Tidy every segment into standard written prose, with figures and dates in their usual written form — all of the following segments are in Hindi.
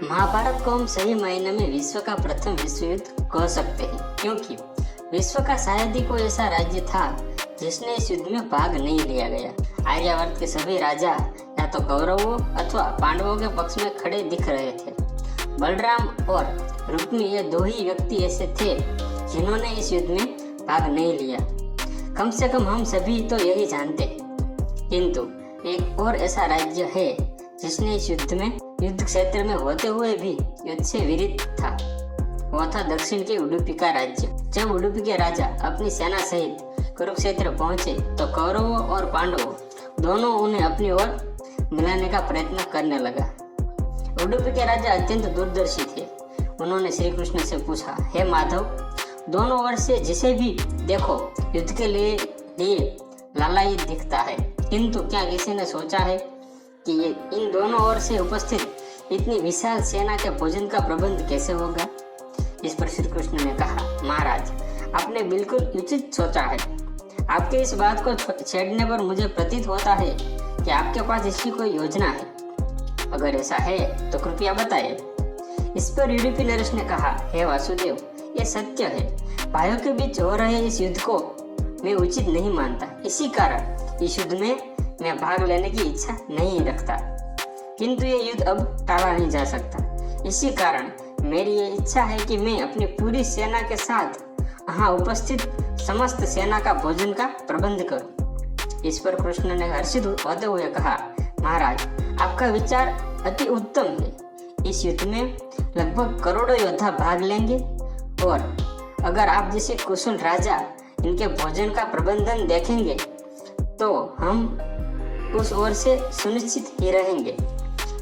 महाभारत को हम सही मायने में विश्व का प्रथम विश्व युद्ध कह सकते हैं, क्योंकि विश्व का शायद ही कोई ऐसा राज्य था जिसने इस युद्ध में भाग नहीं लिया गया। आर्यावर्त के सभी राजा या तो कौरवों अथवा पांडवों के पक्ष में खड़े दिख रहे थे। बलराम और रुक्मी ये दो ही व्यक्ति ऐसे थे जिन्होंने इस युद्ध में भाग नहीं लिया। कम से कम हम सभी तो यही जानते हैं। किंतु एक और ऐसा राज्य है जिसने इस युद्ध क्षेत्र में होते हुए भी युद्ध से विरत था। वह था दक्षिण के उडुपी का राज्य। जब उडुपी के राजा अपनी सेना सहित कुरुक्षेत्र पहुंचे तो कौरवों और पांडवों दोनों उन्हें अपनी ओर मिलाने का प्रयत्न करने लगा। उडुपी के राजा अत्यंत दूरदर्शी थे। उन्होंने श्री कृष्ण से पूछा, हे माधव, दोनों ओर से जिसे भी देखो युद्ध के लिए लालायित दिखता है, किंतु क्या किसी ने सोचा है कि इन दोनों ओर से उपस्थित इतनी विशाल सेना के भोजन का प्रबंध कैसे होगा? इस पर श्री कृष्ण ने कहा, महाराज, आपने बिल्कुल उचित सोचा है। आपके इस बात को छेड़ने पर मुझे प्रतीत होता है कि आपके पास इसकी कोई योजना है। अगर ऐसा है तो कृपया बताइए। इस पर उडुपी नरेश ने कहा, हे वासुदेव, ये सत्य है। भाइयों के बीच हो रहे इस युद्ध को मैं उचित नहीं मानता। इसी कारण इस युद्ध में मैं भाग लेने की इच्छा नहीं रखता। किंतु ये युद्ध अब टाला नहीं जा सकता। इसी कारण मेरी ये इच्छा है कि मैं अपनी पूरी सेना के साथ यहाँ उपस्थित समस्त सेना का भोजन का प्रबंध करूं। इस पर कृष्ण ने हर्षित होते हुए कहा, महाराज, आपका विचार अति उत्तम है। इस युद्ध में लगभग करोड़ों योद्धा भाग लेंगे और अगर आप जैसे कुशल राजा इनके भोजन का प्रबंधन देखेंगे तो हम उस ओर से सुनिश्चित ही रहेंगे।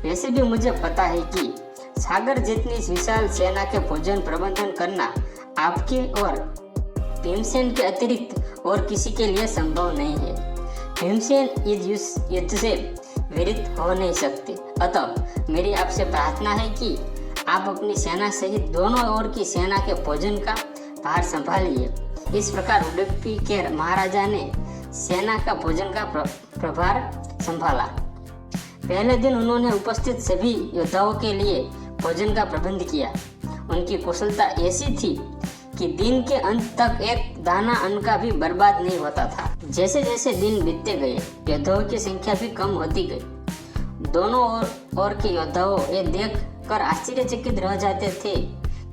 वैसे भी मुझे पता है कि सागर जितनी इस विशाल सेना के भोजन प्रबंधन करना आपके और भीमसेन के अतिरिक्त और किसी के लिए संभव नहीं है। भीमसेन इस युद्ध से विरत हो नहीं सकते। अतः मेरी आपसे प्रार्थना है कि आप अपनी सेना सहित दोनों ओर की सेना के भोजन का भार संभालिए। इस प्रकार उडुपी के महाराजा ने सेना का भोजन का प्रभार संभाला। पहले दिन उन्होंने उपस्थित सभी योद्धाओं के लिए भोजन का प्रबंध किया। उनकी कुशलता ऐसी थी कि दिन के अंत तक एक दाना अन्न का भी बर्बाद नहीं होता था। जैसे जैसे दिन बीतते गए, योद्धाओं की संख्या भी कम होती गई। दोनों ओर के योद्धाओं ये देख कर आश्चर्यचकित रह जाते थे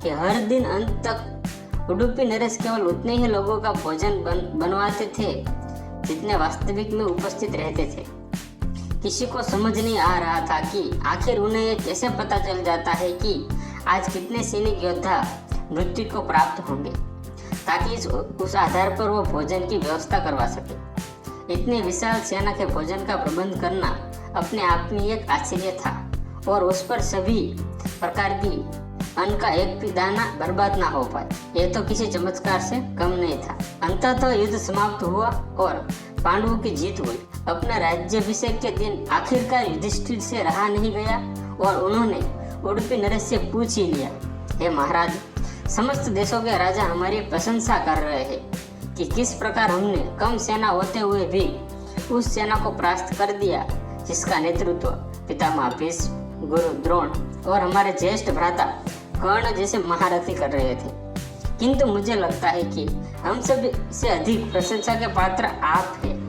कि हर दिन अंत तक उडुपी नरेश केवल उतने ही लोगों का भोजन बनवाते थे जितने वास्तविक में उपस्थित रहते थे। किसी को समझ नहीं आ रहा था कि आखिर उन्हें ये कैसे पता चल जाता है कि आज कितने सैनिक योद्धा मृत्यु को प्राप्त होंगे, ताकि उस आधार पर वो भोजन की व्यवस्था करवा सके। इतने विशाल सेना के भोजन का प्रबंध करना अपने आप में एक आश्चर्य था और उस पर सभी प्रकार की अन्न का एक भी दाना बर्बाद ना हो पाए, यह तो किसी चमत्कार से कम नहीं था। अंततः युद्ध समाप्त हुआ और पांडवों की जीत हुई। अपने राज्याभिषेक के दिन आखिरकार युधिष्ठिर से रहा नहीं गया और उन्होंने उडुपी नरेश से पूछ ही लिया, हे महाराज, समस्त देशों के राजा हमारी प्रशंसा कर रहे हैं कि किस प्रकार हमने कम सेना होते हुए भी उस सेना को परास्त कर दिया जिसका नेतृत्व पितामह भीष्म, गुरु द्रोण और हमारे ज्येष्ठ भ्राता कर्ण जैसे महारथी कर रहे थे। किंतु मुझे लगता है कि हम सब से अधिक प्रशंसा के पात्र आप हैं,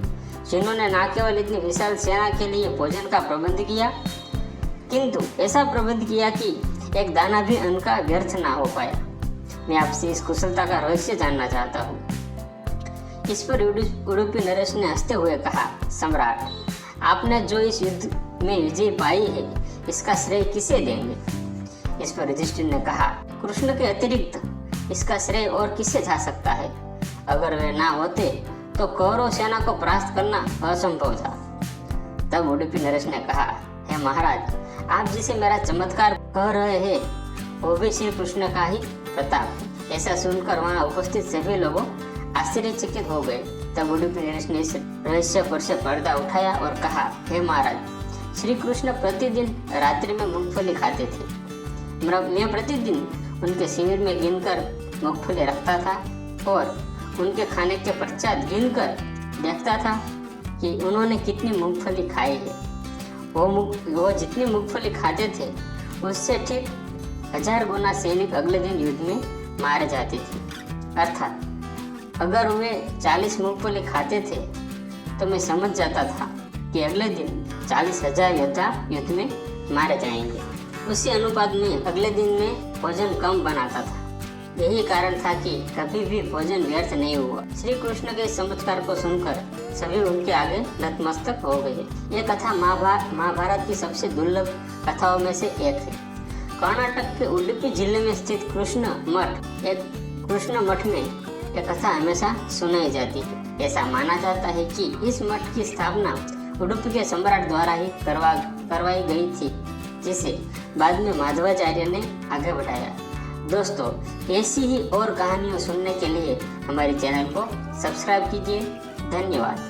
जिन्होंने न केवल इतनी विशाल सेना के लिए भोजन का प्रबंध किया, किंतु ऐसा प्रबंध किया कि एक दाना भी अन्न का व्यर्थ ना हो पाया। मैं आपसे इस कुशलता का रहस्य जानना चाहता हूँ। इस पर उडुपी नरेश ने हंसते हुए कहा, सम्राट, आपने जो इस युद्ध में विजय पाई है, इसका श्रेय किसे देंगे? इस पर युधिष्ठिर ने कहा, कृष्ण के अतिरिक्त इसका श्रेय और किसे जा सकता है? अगर वे ना होते तो कौरव सेना को परास्त करना असंभव था। तब उडुपी नरेश ने कहा, हे महाराज, आप जिसे मेरा चमत्कार कह रहे हैं वो भी श्री कृष्ण का ही प्रताप। ऐसा सुनकर वहां उपस्थित सभी लोग आश्चर्यचकित हो गए। तब उडुपी नरेश ने इस रहस्य पर से पर्दा उठाया और कहा, हे महाराज, श्री कृष्ण प्रतिदिन रात्रि में मूंगफली खाते थे। मैं प्रतिदिन उनके शिविर में गिनकर मूंगफली रखता था और उनके खाने के पश्चात गिनकर देखता था कि उन्होंने कितनी मूंगफली खाई है। वो जितनी मूंगफली खाते थे उससे ठीक 1000 गुना सैनिक अगले दिन युद्ध में मारे जाते थे। अर्थात अगर वे 40 मूंगफली खाते थे तो मैं समझ जाता था कि अगले दिन 40,000 योद्धा युद्ध में मारे जाएंगे। उसी अनुपात में अगले दिन में भोजन कम बनाता था। यही कारण था कि कभी भी भोजन व्यर्थ नहीं हुआ। श्री कृष्ण के चमत्कार को सुनकर सभी उनके आगे नतमस्तक हो गए। ये कथा महाभारत की सबसे दुर्लभ कथाओं में से एक है। कर्नाटक के उडुपी जिले में स्थित कृष्ण मठ में यह कथा हमेशा सुनाई जाती है। ऐसा माना जाता है कि इस मठ की स्थापना उडुपी के सम्राट द्वारा ही करवाई गई थी, जिसे बाद में माधवाचार्य ने आगे बढ़ाया। दोस्तों, ऐसी ही और कहानियाँ सुनने के लिए हमारे चैनल को सब्सक्राइब कीजिए। धन्यवाद।